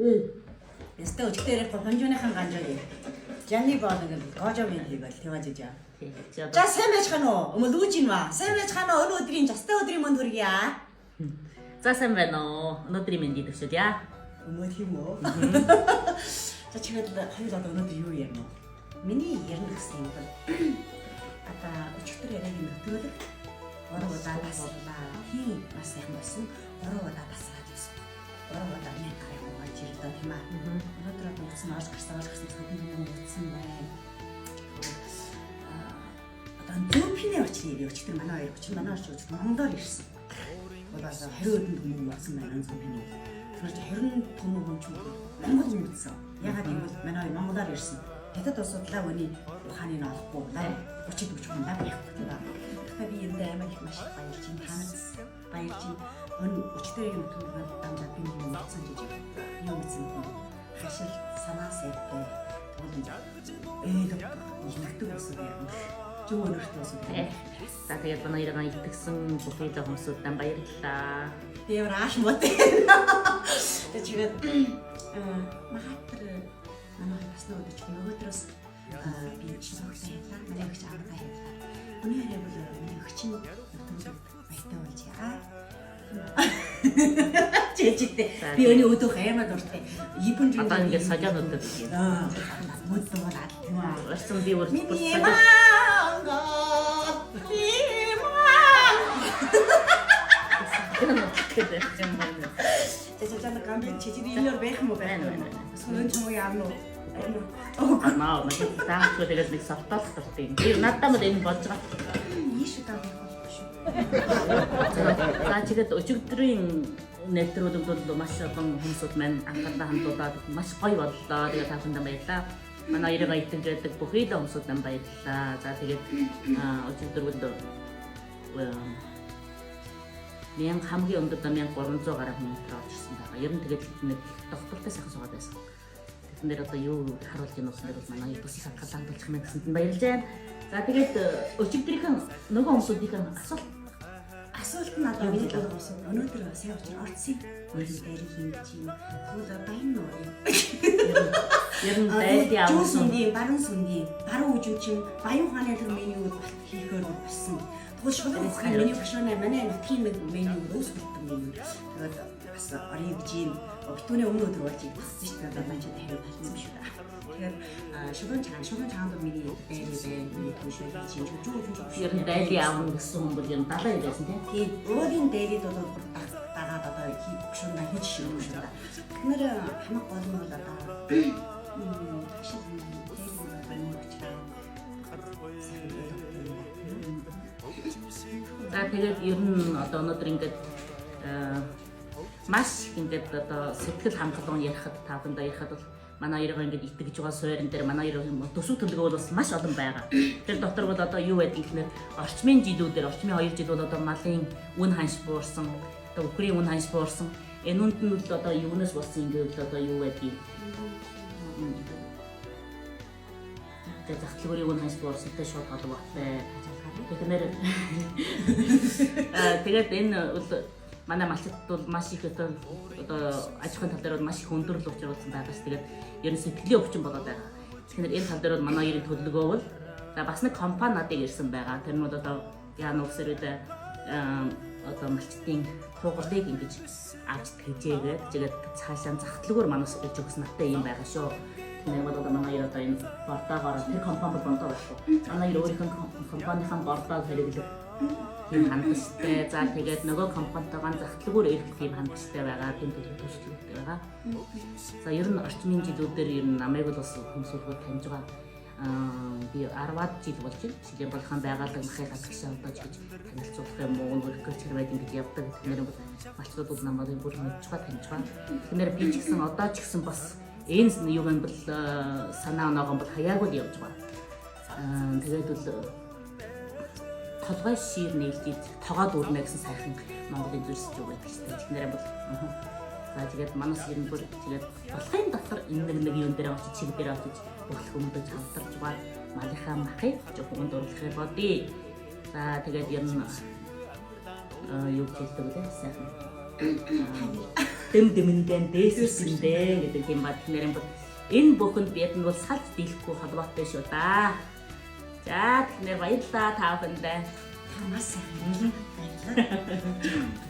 Ястаа өчтөрөө хонжууныхан ганжаа. Жанни боо нэг гоожоо минь хийгээл тэгэж жаа. За сайн байцгаана уу? Өмөлүүж ин ба. Сайн байцгаана уу? Өнөөдрийн жастай өдрийн манд хүргье. За сайн байна уу? Өнөөдрийн мэндийг төсөөлье. Өнөөдөр юм уу? За чигээр хоёр одоо өнөөдөр юу ярина вэ? Миний ярина гэсэн юм бол одоо өчтөр яриаг нөтрөөлөг. Ороо удаа таслаа. Хин бас сайхан болсон. Ороо удаа тасраад байсан. Ороо удаа нэг гайхуу гаж ирдэ тийм аа. Өнөөдөр одоо утсан орж гарсан гэдэг юм утсан байна. Одоо зөпиний очрыг өчтөр манай хоёр очрод Монгодоор ирсэн. Удаас 20 өдөнд хүмүүс болсон байна зөпиний. Тэгэхээр 20 том хүн ч Монгол хүн үзсэн. Ягаад гэвэл манай хоёр Монголоор ирсэн. Хятад улсуудлаа өний ухааныг олохгүй лав 30 40 хүн лав байхгүй тийм ба. Тэгэхээр би энэ амар их маш баярлж байна. Танаас баярлж байна. Өн өчтөрийн өдрөөр дамжаад би нэг юм утсан гэж юу гэсэн юм. Хашил санаа сайтай. Нэгдэг болсон юм. Жоо өнөрт болсон. За тэгээд манай иргэн итгэсэн бүхий л хүмүүсүүдэн баярлалаа. Би яаш мот. Тэгээд махатар манай бас нөгөөч нөгөөдрөөс би шинэ хэлээ. Манай их чамтай хэлээ. Өнөөдөр бол миний өгчин нөтөнд баятай болж яа. Чичтэй. Би өний өдөх аймаг дуртай. Ипэн жин. Одоо ингээд сажаанууд гэдэг юм. Мод дуурайд тийм аа. Орсон би бүр сажаа. Тэжээжэн гамбин чичний инээр байх юм уу байна уу? Сүнэн ч юм уу яам нь. Наа нэг таах тэгээд нэг савталх дуртай. Би надад мод энэ болж байгаа. Ийш удаа байхгүй шүү. За тэгээд өчигдрийн нэвтрүүлэгд бол маш олон хүмүүсүүд маань анхаардаа хандуулаад маш гоё боллоо. Тэгээд та бүхэнд баярлалаа. Манай иргэн итгэж байдаг бүхий л хүмүүсүүд баярлалаа. За тэгээд өчигдрүүд мен хамгийн өндөр 1300 гаруй хүн орж ирсэн байгаа. Ер нь тэгээд нэг доктортой сайхан суугаад байсан. Тэгсэн дээр одоо юу харуулж ийм болсон дээр манай бус их анхаалаа хандуулах юм гэсэнд нь баярлж байна. За тэгээд өчигдрийнхэн нөгөө хүмүүсийн асуулт нь одоо бид өнөөдөр сайн учраас орцыг дээр хийж юм. Тэгвэл одоо энэ нөө ер нь дайд явсан. Баруун сүнгийн баруун үжим чинь Баян ухааны тэр менюуд хийхээр болсон. Тэгвэл шулуун ухааны меню гашуунаа манай нутгийн меню өөс бүтэн меню. Тэгээд бас ориг жим битүүний өмнө өдөр болж ирсэн шүү дээ. Одоо маань ч дахиад хэлсэн юм шүү дээ. Тэгэхээр шулуун чаанд миний дайд миний түшээ хийж жоо ер нь дайд явна гэсэн хүн бол ер нь 70 байсан тийм. Өөрийн дайдд бол дагаад одоо гашуунаа хийж шүү дээ. Тэгэхээр хамаг гол нь бол одоо За тэгээд ер нь одоо өнөөдөр ингээд маш ингээд одоо сэтгэл хангалуун ярихад та бүхэндээ ярихад бол манай иргэн ингээд итгэж байгаа суурин дээр манай иргэн төсөв төлөвлөгөө бас маш олон байгаа. Тэр дотор бол одоо юу байдаг гэхээр орчмын жилүүдээр орчмын 2 жил бол одоо малын үн ханш буурсан, одоо үхрийн үн ханш буурсан. Энүүнд нь бол одоо юунаас болсон юм бэ одоо юу байдгийг тэгээд захлагын үн ханш буурсантай шууд холбоо батлаа. Тэгээд энэ бол манай малчид бол маш их одоо аж ахуйн тал дээр бол маш их өндөрлөл учруулсан байгаас тэгээд ер нь сэтгэлийн өвчин болоод байгаа. Тэгэхээр энэ тал дээр бол манай ирэх төлөвлөгөө бол за бас нэг компани надад ирсэн байгаа. Тэр нь бол одоо яа нүсэрээд одоо малчдын хугарлыг ингэж авч тэжээгээд тэгээд цаашаа захтлагаар манаас өгч өгсөн надтай юм байгаа шүү. Тэгээд одоо манай ир одоо энэ бортоогоор тэр компани бонтоо байхгүй. Манай ир өөрийнхөө компанийн бортоо хэрэглэх тийм хандлагатай. За тэгээд нөгөө компанитайгаа захтлагаар ирэх тийм хандлагатай байгаа. Тийм төлөвлөлттэй байгаа. За ер нь орчмын жилүүдээр ер нь намайг бол бас хүмүүсүүд таньж байгаа. Би 10-аад жил болж байна. Шилэн болгохон байгаалаг махыг хадагшаа одоо ч гэж танилцуулах юм уу, өргөх чирвэд ингэж явдаг. Тэгэхээр малчууд бол намайг бүр мэдж байгаа, таньж байгаа. Тэгэхээр би ч гэсэн одоо ч гэсэн бас энэ юу юм бол санаа оноогоо бол хаяагүй л явж байгаа. Тэгээд бол толгой шир нээлжид тоогоод үрнэ гэсэн сайхан Монголын зүйлс юу байдаг ч тэгэхээр бол за тэгээд манаас ер нь бүр тэгээд болохын дотор энэ нэг юун дээр очиж чиг дээр очиж болох хүмүүст хамтарч байгаа малынхаа махыг жоохон дурлахыг бодъё. За тэгээд ер нь юу хэлдэг вэ сайхан дэм-дэмэндэн дээсэрсэндээ гэдэг юм ба тэгэхээр энэ бүхэнд бид нь бол салж дийлэхгүй холбоотой шүү да. За тэгэхээр баярлалаа та бүхэндээ. Та маш сайн баярлалаа.